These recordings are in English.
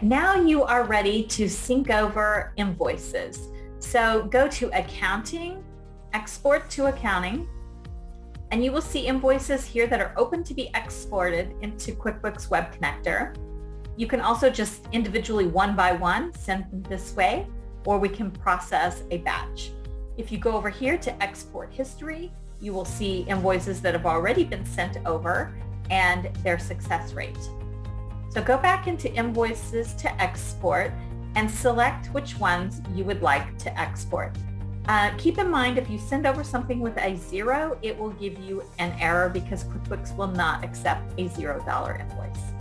Now you are ready to sync over invoices. So go to Accounting, Export to Accounting, and you will see invoices here that are open to be exported into QuickBooks Web Connector. You can also just individually one by one send them this way, or we can process a batch. If you go over here to Export History, you will see invoices that have already been sent over and their success rate. So go back into Invoices to Export and select which ones you would like to export. Keep in mind, if you send over something with a 0, it will give you an error because QuickBooks will not accept a $0 invoice.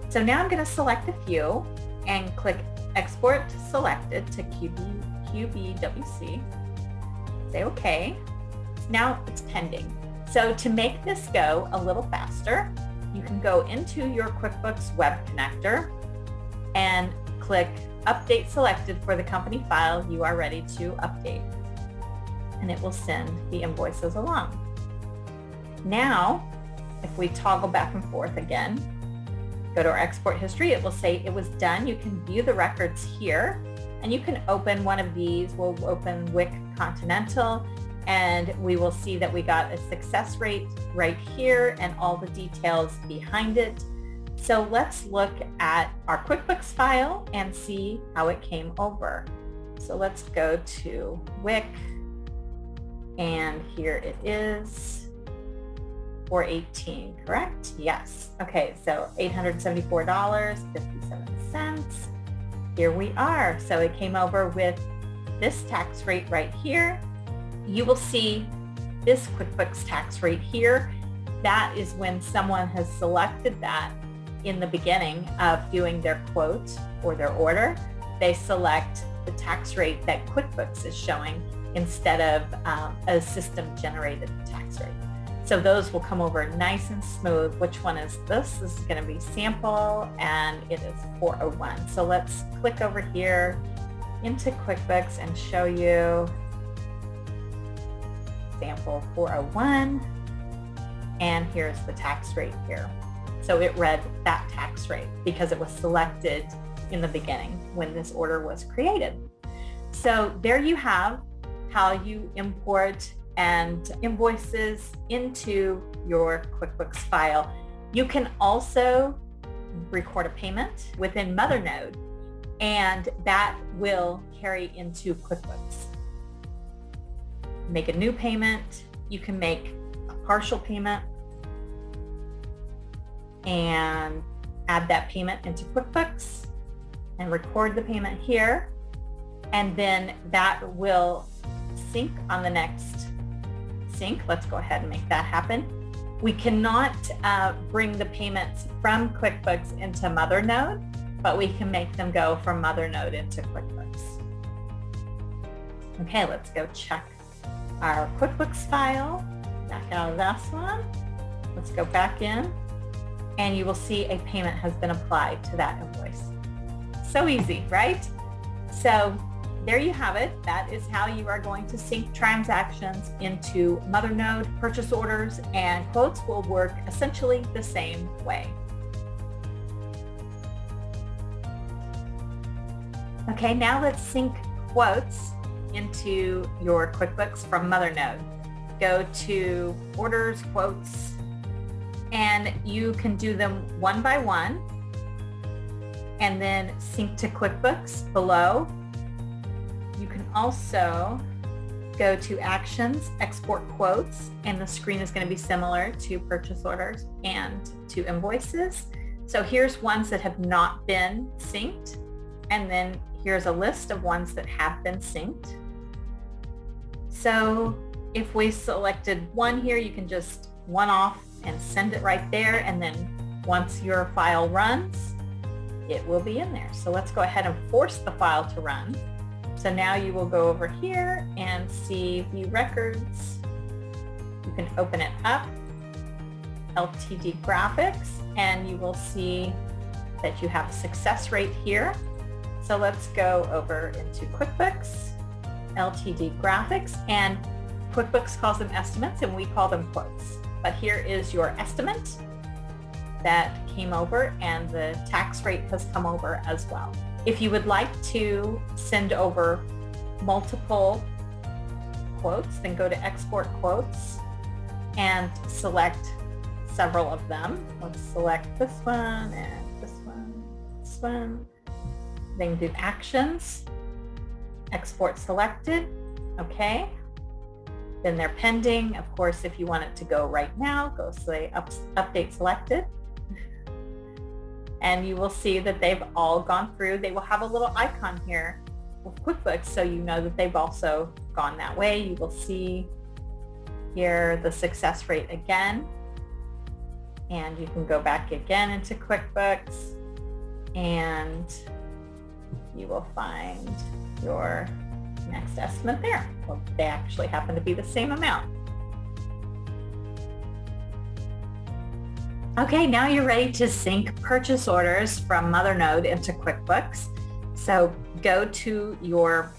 So now I'm going to select a few and click Export Selected to QBWC. Say OK. Now it's pending. So to make this go a little faster, you can go into your QuickBooks Web Connector and click Update Selected for the company file you are ready to update. And it will send the invoices along. Now, if we toggle back and forth again, go to our export history, it will say it was done. You can view the records here, and you can open one of these. We'll open WIC Continental, and we will see that we got a success rate right here and all the details behind it. So let's look at our QuickBooks file and see how it came over. So let's go to WIC, and here it is. 418, correct? Yes. Okay, so $874.57. Here we are. So it came over with this tax rate right here. You will see this QuickBooks tax rate here. That is when someone has selected that in the beginning of doing their quote or their order. They select the tax rate that QuickBooks is showing instead of a system-generated tax rate. So those will come over nice and smooth. Which one is this? This is going to be sample, and it is 401. So let's click over here into QuickBooks and show you sample 401. And here's the tax rate here. So it read that tax rate because it was selected in the beginning when this order was created. So there you have how you import and invoices into your QuickBooks file. You can also record a payment within Mothernode, and that will carry into QuickBooks. Make a new payment. You can make a partial payment and add that payment into QuickBooks and record the payment here, and then that will sync on the next sync. Let's go ahead and make that happen. We cannot bring the payments from QuickBooks into Mothernode, but we can make them go from Mothernode into QuickBooks. Okay, let's go check our QuickBooks file. Back out of this one. Let's go back in, and you will see a payment has been applied to that invoice. So easy, right? So there you have it. That is how you are going to sync transactions into Mothernode. Purchase orders and quotes will work essentially the same way. Okay, now let's sync quotes into your QuickBooks from Mothernode. Go to Orders, Quotes, and you can do them one by one and then sync to QuickBooks below. You can also go to Actions, Export Quotes, and the screen is going to be similar to purchase orders and to invoices. So here's ones that have not been synced, and then here's a list of ones that have been synced. So if we selected one here, you can just one off and send it right there, and then once your file runs, it will be in there. So let's go ahead and force the file to run. So now you will go over here and see View Records. You can open it up, LTD Graphics, and you will see that you have a success rate here. So let's go over into QuickBooks, LTD Graphics, and QuickBooks calls them estimates and we call them quotes. But here is your estimate. that came over, and the tax rate has come over as well. If you would like to send over multiple quotes, then go to Export Quotes and select several of them. Let's select this one and this one, this one. Then do Actions, Export Selected, okay. Then they're pending. Of course, if you want it to go right now, go say Update Selected. And you will see that they've all gone through. They will have a little icon here with QuickBooks, so you know that they've also gone that way. You will see here the success rate again. And you can go back again into QuickBooks and you will find your next estimate there. Well, they actually happen to be the same amount. Okay, now you're ready to sync purchase orders from Mothernode into QuickBooks. So go to your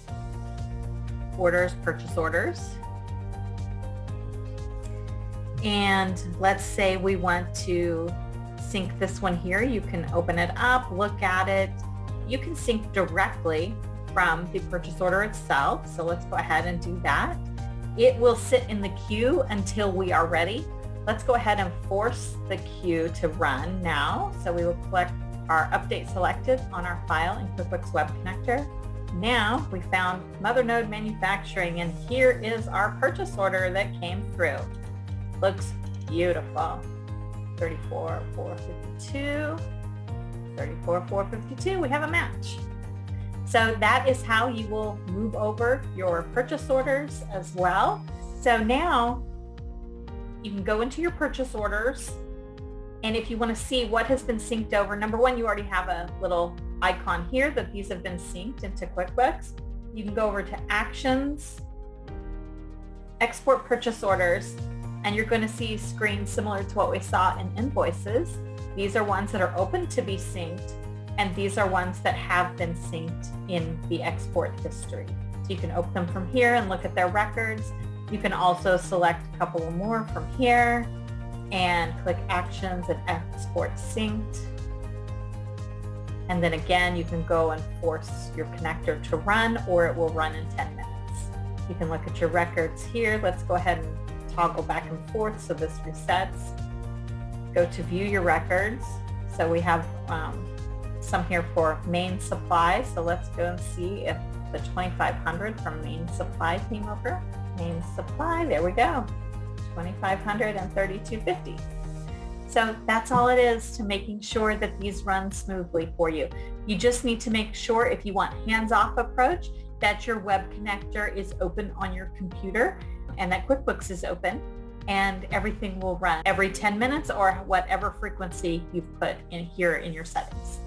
purchase orders. And let's say we want to sync this one here. You can open it up, look at it. You can sync directly from the purchase order itself. So let's go ahead and do that. It will sit in the queue until we are ready. Let's go ahead and force the queue to run now. So we will click our Update Selected on our file in QuickBooks Web Connector. Now we found Mothernode Manufacturing, and here is our purchase order that came through. Looks beautiful. 34,452, 34,452, we have a match. So that is how you will move over your purchase orders as well. So now you can go into your purchase orders, and if you want to see what has been synced over, number one, you already have a little icon here that these have been synced into QuickBooks. You can go over to Actions, Export Purchase Orders, and you're going to see screens similar to what we saw in Invoices. These are ones that are open to be synced, and these are ones that have been synced in the export history. So you can open them from here and look at their records. You can also select a couple more from here and click Actions and Export Synced. And then again, you can go and force your connector to run, or it will run in 10 minutes. You can look at your records here. Let's go ahead and toggle back and forth so this resets. Go to View Your Records. So we have some here for Main Supply. So let's go and see if the 2,500 from Main Supply came over. Main Supply, there we go, 2,500 and 3,250. So that's all it is to making sure that these run smoothly for you. You just need to make sure, if you want hands-off approach, that your web connector is open on your computer and that QuickBooks is open, and everything will run every 10 minutes or whatever frequency you've put in here in your settings.